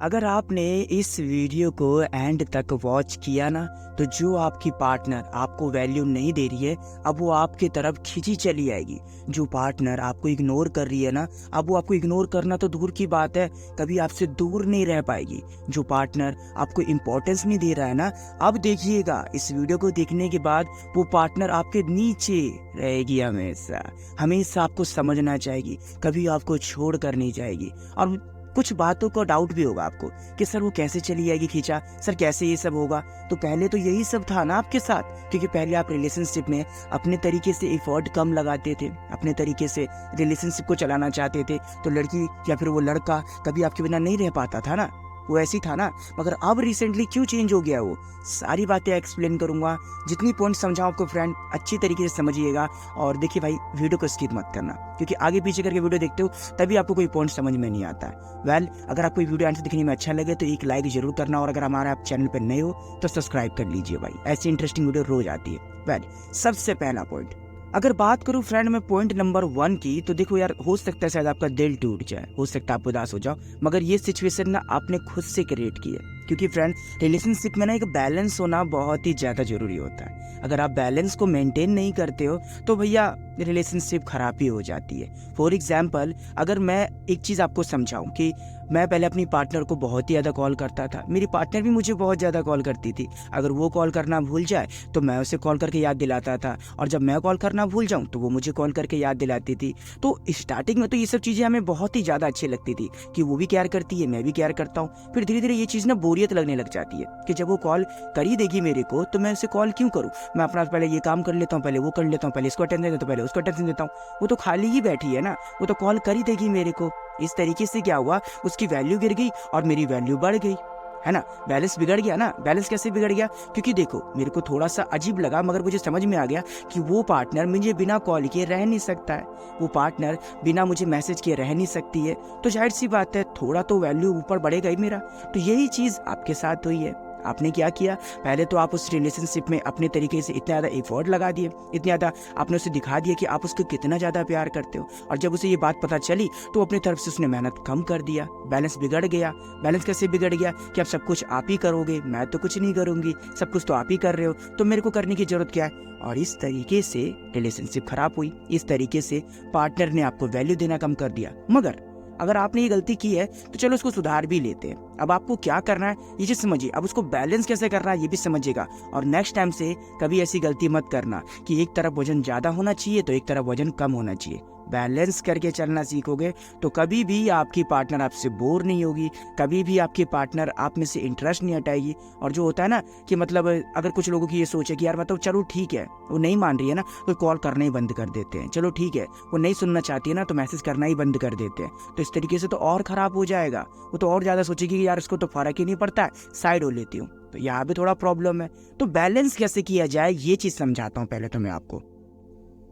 अगर आपने इस वीडियो को एंड तक वॉच किया ना, तो जो आपकी पार्टनर आपको वैल्यू नहीं दे रही है, अब वो आपकी तरफ खींची चली आएगी। जो पार्टनर आपको इग्नोर कर रही है ना, अब वो आपको इग्नोर करना तो दूर की बात है, कभी आपसे दूर नहीं रह पाएगी। जो पार्टनर आपको इम्पोर्टेंस नहीं दे रहा है ना, अब देखिएगा इस वीडियो को देखने के बाद वो पार्टनर आपके नीचे रहेगी हमेशा। हमेशा आपको समझना चाहेगी, कभी आपको छोड़ कर नहीं जाएगी। और कुछ बातों का डाउट भी होगा आपको कि सर वो कैसे चली जाएगी खींचा, सर कैसे ये सब होगा। तो पहले तो यही सब था ना आपके साथ, क्योंकि पहले आप रिलेशनशिप में अपने तरीके से एफर्ट कम लगाते थे, अपने तरीके से रिलेशनशिप को चलाना चाहते थे। तो लड़की या फिर वो लड़का कभी आपके बिना नहीं रह पाता था ना, वो ऐसी था ना। मगर अब रिसेंटली क्यों चेंज हो गया वो, सारी बातें एक्सप्लेन करूंगा। जितनी पॉइंट समझाऊं आपको फ्रेंड, अच्छी तरीके से समझिएगा। और देखिए भाई, वीडियो को स्किप मत करना, क्योंकि आगे पीछे करके वीडियो देखते हो तभी आपको कोई पॉइंट समझ में नहीं आता है। अगर आपको वीडियो आंसर दिखने में अच्छा लगे तो एक लाइक जरूर करना, और अगर हमारे आप चैनल पर नए हो तो सब्सक्राइब कर लीजिए भाई, ऐसी इंटरेस्टिंग वीडियो रोज आती है। सबसे पहला पॉइंट, अगर बात करूं फ्रेंड मैं पॉइंट नंबर 1 की, तो देखो यार, हो सकता है शायद आपका दिल टूट जाए, हो सकता है आप उदास हो जाओ, मगर ये सिचुएशन ना आपने खुद से क्रिएट की है। क्योंकि फ्रेंड, रिलेशनशिप में ना एक बैलेंस होना बहुत ही ज़्यादा जरूरी होता है। अगर आप बैलेंस को मेंटेन नहीं करते हो तो भैया रिलेशनशिप खराब ही हो जाती है। फॉर एग्जाम्पल, अगर मैं एक चीज़ आपको समझाऊं कि मैं पहले अपनी पार्टनर को बहुत ही ज़्यादा कॉल करता था, मेरी पार्टनर भी मुझे बहुत ज़्यादा कॉल करती थी। अगर वो कॉल करना भूल जाए तो मैं उसे कॉल करके याद दिलाता था, और जब मैं कॉल करना भूल जाऊं तो वो मुझे कॉल करके याद दिलाती थी। तो स्टार्टिंग में तो ये सब चीज़ें हमें बहुत ही ज़्यादा अच्छी लगती थी कि वो भी केयर करती है, मैं भी केयर करता हूँ। फिर धीरे धीरे ये चीज़ ना बोरियत लगने लग जाती है कि जब वो कॉल कर ही देगी मेरे को तो मैं उसे कॉल क्यों करूँ। मैं अपना पहले ये काम कर लेता हूँ, पहले वो कर लेता हूँ, पहले इसको अटेंशन देता हूँ, पहले उसको अटेंशन देता हूँ। वो तो खाली ही बैठी है ना, वो तो कॉल कर ही देगी मेरे को। इस तरीके से क्या हुआ, उसकी वैल्यू गिर गई और मेरी वैल्यू बढ़ गई, है ना। बैलेंस बिगड़ गया ना। बैलेंस कैसे बिगड़ गया, क्योंकि देखो मेरे को थोड़ा सा अजीब लगा, मगर मुझे समझ में आ गया कि वो पार्टनर मुझे बिना कॉल किए रह नहीं सकता है, वो पार्टनर बिना मुझे मैसेज किए रह नहीं सकती है। तो जाहिर सी बात है, थोड़ा तो वैल्यू ऊपर बढ़ेगा ही मेरा। तो यही चीज़ आपके साथ हुई है। आपने क्या किया, पहले तो आप उस रिलेशनशिप में अपने तरीके से इतना ज़्यादा एफर्ट लगा दिए, इतना ज़्यादा आपने उसे दिखा दिया कि आप उसको कितना ज़्यादा प्यार करते हो। और जब उसे ये बात पता चली तो अपनी तरफ से उसने मेहनत कम कर दिया, बैलेंस बिगड़ गया। बैलेंस कैसे बिगड़ गया कि अब सब कुछ आप ही करोगे, मैं तो कुछ नहीं करूँगी, सब कुछ तो आप ही कर रहे हो, तो मेरे को करने की जरूरत क्या है। और इस तरीके से रिलेशनशिप खराब हुई, इस तरीके से पार्टनर ने आपको वैल्यू देना कम कर दिया। मगर अगर आपने ये गलती की है तो चलो उसको सुधार भी लेते हैं। अब आपको क्या करना है ये चीज समझिए, अब उसको बैलेंस कैसे करना है ये भी समझिएगा। और नेक्स्ट टाइम से कभी ऐसी गलती मत करना कि एक तरफ वजन ज्यादा होना चाहिए तो एक तरफ वजन कम होना चाहिए। बैलेंस करके चलना सीखोगे तो कभी भी आपकी पार्टनर आपसे बोर नहीं होगी, कभी भी आपकी पार्टनर आप में से इंटरेस्ट नहीं हटाएगी। और जो होता है ना कि मतलब अगर कुछ लोगों की ये सोच है कि यार मतलब चलो ठीक है, वो नहीं मान रही है ना तो कॉल करना ही बंद कर देते हैं, चलो ठीक है वो नहीं सुनना चाहती है ना तो मैसेज करना ही बंद कर देते हैं। तो इस तरीके से तो और खराब हो जाएगा, वो तो और ज्यादा सोचेगी कि यार इसको तो फर्क ही नहीं पड़ता है, साइड हो लेती हूँ। तो यहाँ भी थोड़ा प्रॉब्लम है। तो बैलेंस कैसे किया जाए ये चीज समझाता हूँ पहले तो मैं आपको।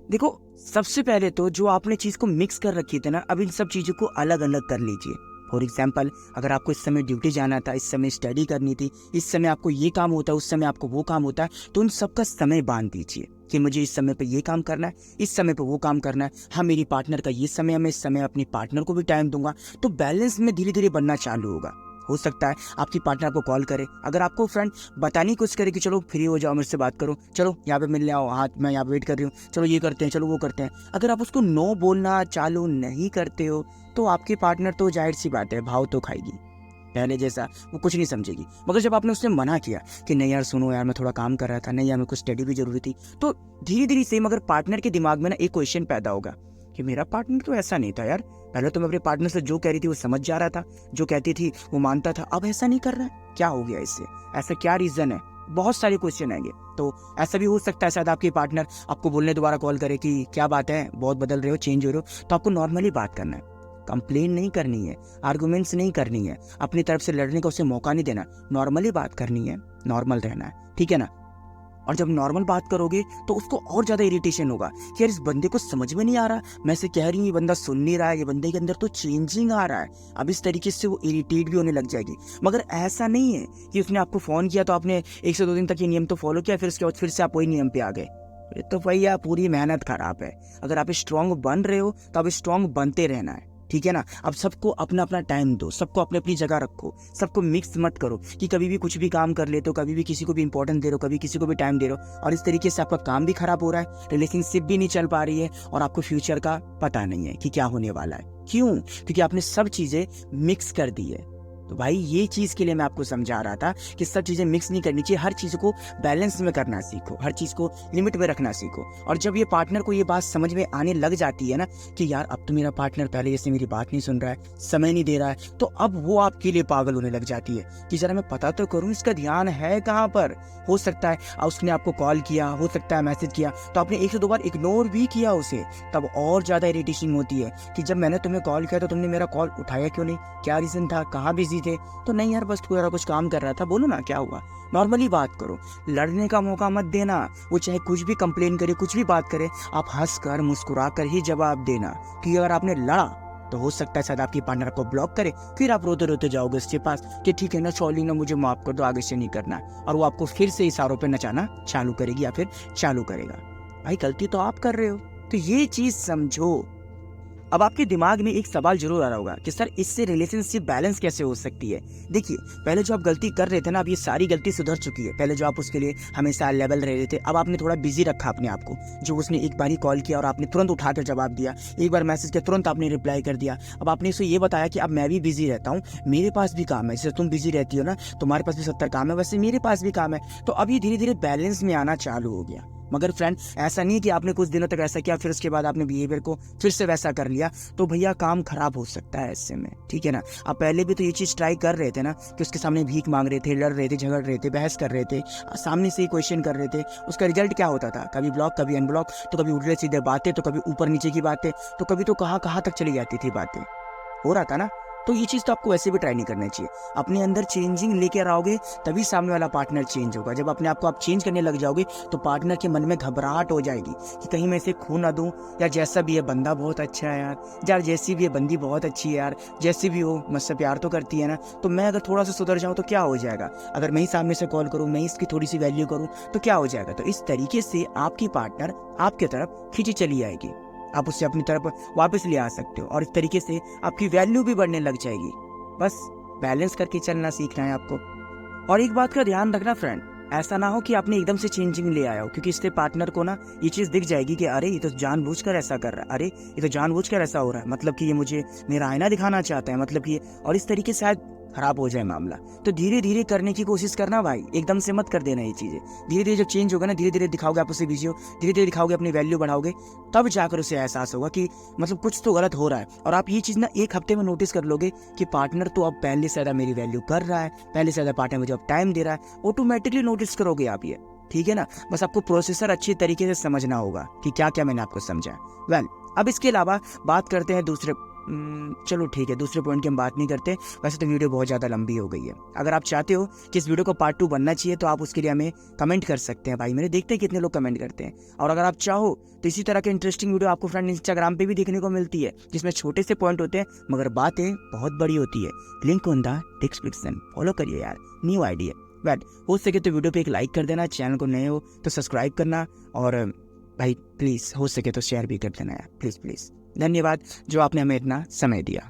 देखो, सबसे पहले तो जो आपने चीज को मिक्स कर रखी थी ना, अब इन सब चीजों को अलग अलग कर लीजिए। फॉर एग्जाम्पल, अगर आपको इस समय ड्यूटी जाना था, इस समय स्टडी करनी थी, इस समय आपको ये काम होता है, उस समय आपको वो काम होता है, तो उन सबका समय बांध दीजिए कि मुझे इस समय पे ये काम करना है, इस समय पे वो काम करना है। हाँ, मेरी पार्टनर का ये समय है, मैं इस समय अपनी पार्टनर को भी टाइम दूंगा। तो बैलेंस में धीरे धीरे बनना चालू होगा। हो सकता है आपकी पार्टनर आपको कॉल करे, अगर आपको फ्रेंड बताने की कोशिश करे कि चलो फ्री हो जाओ, मुझसे बात करो, चलो यहाँ पे मिलने आओ, हाँ मैं यहाँ पे वेट कर रही हूँ, चलो ये करते हैं, चलो वो करते हैं। अगर आप उसको नो बोलना चालू नहीं करते हो तो आपकी पार्टनर तो जाहिर सी बात है भाव तो खाएगी, पहले जैसा वो कुछ नहीं समझेगी। मगर जब आपने उससे मना किया कि नहीं यार सुनो यार, मैं थोड़ा काम कर रहा था, नहीं यार मेरे को स्टडी भी जरूरी थी, तो धीरे धीरे से मगर पार्टनर के दिमाग में ना एक क्वेश्चन पैदा होगा कि मेरा पार्टनर तो ऐसा नहीं था यार, पहले तो मैं अपने पार्टनर से जो कह रही थी वो समझ जा रहा था, जो कहती थी वो मानता था, अब ऐसा नहीं कर रहा है, क्या हो गया इससे, ऐसा क्या रीजन है। बहुत सारे क्वेश्चन आएंगे। तो ऐसा भी हो सकता है शायद आपकी पार्टनर आपको बोलने दोबारा कॉल करे कि क्या बात है, बहुत बदल रहे हो, चेंज हो रहे हो। तो आपको नॉर्मली बात करना है, कंप्लेन नहीं करनी है, आर्गुमेंट्स नहीं करनी है, अपनी तरफ से लड़ने का उसे मौका नहीं देना, नॉर्मली बात करनी है, नॉर्मल रहना है, ठीक है ना। और जब नॉर्मल बात करोगे तो उसको और ज्यादा इरिटेशन होगा कि यार इस बंदे को समझ में नहीं आ रहा, मैं से कह रही हूँ ये बंदा सुन नहीं रहा है, ये बंदे के अंदर तो चेंजिंग आ रहा है। अब इस तरीके से वो इरिटेट भी होने लग जाएगी। मगर ऐसा नहीं है कि उसने आपको फोन किया तो आपने 1 से 2 दिन तक ये नियम तो फॉलो किया, फिर उसके बाद फिर से आप वही नियम पे आ गए। तो भैया पूरी मेहनत खराब है। अगर आप स्ट्रांग बन रहे हो तो अब स्ट्रांग बनते रहना है, ठीक है ना। अब सबको अपना अपना टाइम दो, सबको अपनी अपनी जगह रखो, सबको मिक्स मत करो कि कभी भी कुछ भी काम कर लेते हो, कभी भी किसी को भी इंपॉर्टेंस दे रहे हो, कभी किसी को भी टाइम दे रहे हो, और इस तरीके से आपका काम भी खराब हो रहा है, रिलेशनशिप भी नहीं चल पा रही है, और आपको फ्यूचर का पता नहीं है कि क्या होने वाला है। क्यों? क्योंकि आपने सब चीजें मिक्स कर दी है। तो भाई ये चीज के लिए मैं आपको समझा रहा था कि सब चीजें मिक्स नहीं करनी चाहिए, हर चीज को बैलेंस में करना सीखो, हर चीज को लिमिट में रखना सीखो। और जब ये पार्टनर को ये बात समझ में आने लग जाती है ना कि यार अब तो मेरा पार्टनर पहले जैसे मेरी बात नहीं सुन रहा है, समय नहीं दे रहा है, तो अब वो आपके लिए पागल होने लग जाती है कि जरा मैं पता तो करूं इसका ध्यान है कहाँ पर। हो सकता है उसने आपको कॉल किया, हो सकता है मैसेज किया, तो आपने 1 से 2 बार इग्नोर भी किया उसे, तब और ज्यादा इरिटेशन होती है कि जब मैंने तुम्हें कॉल किया तो तुमने मेरा कॉल उठाया क्यों नहीं, क्या रीजन था, कहाँ बिजी थे। तो नहीं यार बस थोड़ा कुछ काम कर रहा था, बोलो ना क्या हुआ, नॉर्मली बात करो, लड़ने का मौका मत देना। वो चाहे कुछ भी कंप्लेन करे, कुछ भी बात करे, आप हंसकर मुस्कुराकर ही जवाब देना। कि अगर आपने लड़ा तो हो सकता है शायद आपकी पार्टनर को ब्लॉक करे, फिर आप रोते रोते जाओगे उसके पास कि ठीक है ना सॉरी ना, मुझे माफ कर दो, आगे से नहीं करना, और वो आपको फिर से इशारों पे नचाना चालू करेगी या फिर चालू करेगा। भाई गलती तो आप कर रहे हो, तो ये चीज समझो। अब आपके दिमाग में एक सवाल जरूर आ रहा होगा कि सर इससे रिलेशनशिप बैलेंस कैसे हो सकती है। देखिए पहले जो आप गलती कर रहे थे ना, अब ये सारी गलती सुधर चुकी है। पहले जो आप उसके लिए हमेशा लेवल रह रहे थे, अब आपने थोड़ा बिजी रखा अपने आप को। जो उसने एक बार ही कॉल किया और आपने तुरंत उठाकर जवाब दिया, एक बार मैसेज किया तुरंत आपने रिप्लाई कर दिया। अब आपने उसे ये बताया कि अब मैं भी बिजी रहता हूँ, मेरे पास भी काम है, जैसे तुम बिजी रहती हो ना, तुम्हारे पास भी 70 काम है, वैसे मेरे पास भी काम है। तो अब ये धीरे धीरे बैलेंस में आना चालू हो गया। मगर फ्रेंड ऐसा नहीं है कि आपने कुछ दिनों तक ऐसा किया फिर उसके बाद आपने बिहेवियर को फिर से वैसा कर लिया, तो भैया काम खराब हो सकता है ऐसे में, ठीक है ना। आप पहले भी तो ये चीज ट्राई कर रहे थे ना कि उसके सामने भीख मांग रहे थे, लड़ रहे थे, झगड़ रहे थे, बहस कर रहे थे, सामने से ही क्वेश्चन कर रहे थे। उसका रिजल्ट क्या होता था, कभी ब्लॉक कभी अनब्लॉक, तो कभी उल्टे सीधे बातें, तो कभी ऊपर नीचे की बातें, तो कभी तो कहाँ कहाँ तक चली जाती थी बातें, हो रहा था ना। तो ये चीज़ तो आपको वैसे भी ट्राई नहीं करना चाहिए। अपने अंदर चेंजिंग लेकर आओगे तभी सामने वाला पार्टनर चेंज होगा। जब अपने आप को आप चेंज करने लग जाओगे तो पार्टनर के मन में घबराहट हो जाएगी कि कहीं मैं इसे खो ना दूं, या जैसा भी है बंदा बहुत अच्छा है यार जैसी भी है बंदी बहुत अच्छी है यार, जैसी भी हो मुझसे प्यार तो करती है ना, तो मैं अगर थोड़ा सा सुधर जाऊँ तो क्या हो जाएगा, अगर मैं ही सामने से कॉल करूँ, मैं इसकी थोड़ी सी वैल्यू करूँ तो क्या हो जाएगा। तो इस तरीके से आपकी पार्टनर आपकी तरफ खींची चली आएगी, आप उससे अपनी तरफ वापस ले आ सकते हो, और इस तरीके से आपकी वैल्यू भी बढ़ने लग जाएगी। बस बैलेंस करके चलना सीखना है आपको। और एक बात का ध्यान रखना फ्रेंड, ऐसा ना हो कि आपने एकदम से चेंजिंग ले आया हो, क्योंकि इससे पार्टनर को ना ये चीज दिख जाएगी कि अरे ये तो जानबूझकर ऐसा कर रहा है, अरे ये तो जानबूझकर ऐसा हो रहा है, मतलब कि ये मुझे मेरा आईना दिखाना चाहता है, मतलब कि और इस तरीके से शायद खराब हो जाए मामला। तो धीरे धीरे करने की कोशिश करना भाई, एकदम से मत कर देना ये चीजें। धीरे धीरे जब चेंज होगा ना, धीरे धीरे दिखाओगे आप उसे बिजी हो, धीरे धीरे दिखाओगे अपनी वैल्यू बढ़ाओगे, तब जाकर उसे एहसास होगा कि मतलब कुछ तो गलत हो रहा है। और आप ये चीज ना 1 हफ्ते में नोटिस कर लोगे कि पार्टनर तो अब पहले से ज्यादा मेरी वैल्यू कर रहा है, पहले से ज्यादा पार्टनर मुझे अब टाइम दे रहा है, ऑटोमेटिकली नोटिस करोगे आप ये, ठीक है ना। बस आपको प्रोसेसर अच्छी तरीके से समझना होगा कि क्या क्या मैंने आपको समझा। अब इसके अलावा बात करते हैं दूसरे चलो ठीक है, दूसरे पॉइंट की हम बात नहीं करते, वैसे तो वीडियो बहुत ज़्यादा लंबी हो गई है। अगर आप चाहते हो कि इस वीडियो को पार्ट 2 बनना चाहिए तो आप उसके लिए हमें कमेंट कर सकते हैं भाई, मेरे देखते हैं कितने लोग कमेंट करते हैं। और अगर आप चाहो तो इसी तरह के इंटरेस्टिंग वीडियो आपको फ्रेंड इंस्टाग्राम पे भी देखने को मिलती है, जिसमें छोटे से पॉइंट होते हैं मगर बातें बहुत बड़ी होती है। Link on the description, follow करिए यार, न्यू आइडिया। हो सके तो वीडियो पे एक लाइक कर देना, चैनल को नए हो तो सब्सक्राइब करना, और भाई प्लीज़ हो सके तो शेयर भी कर देना यार, प्लीज़ प्लीज़। धन्यवाद जो आपने हमें इतना समय दिया।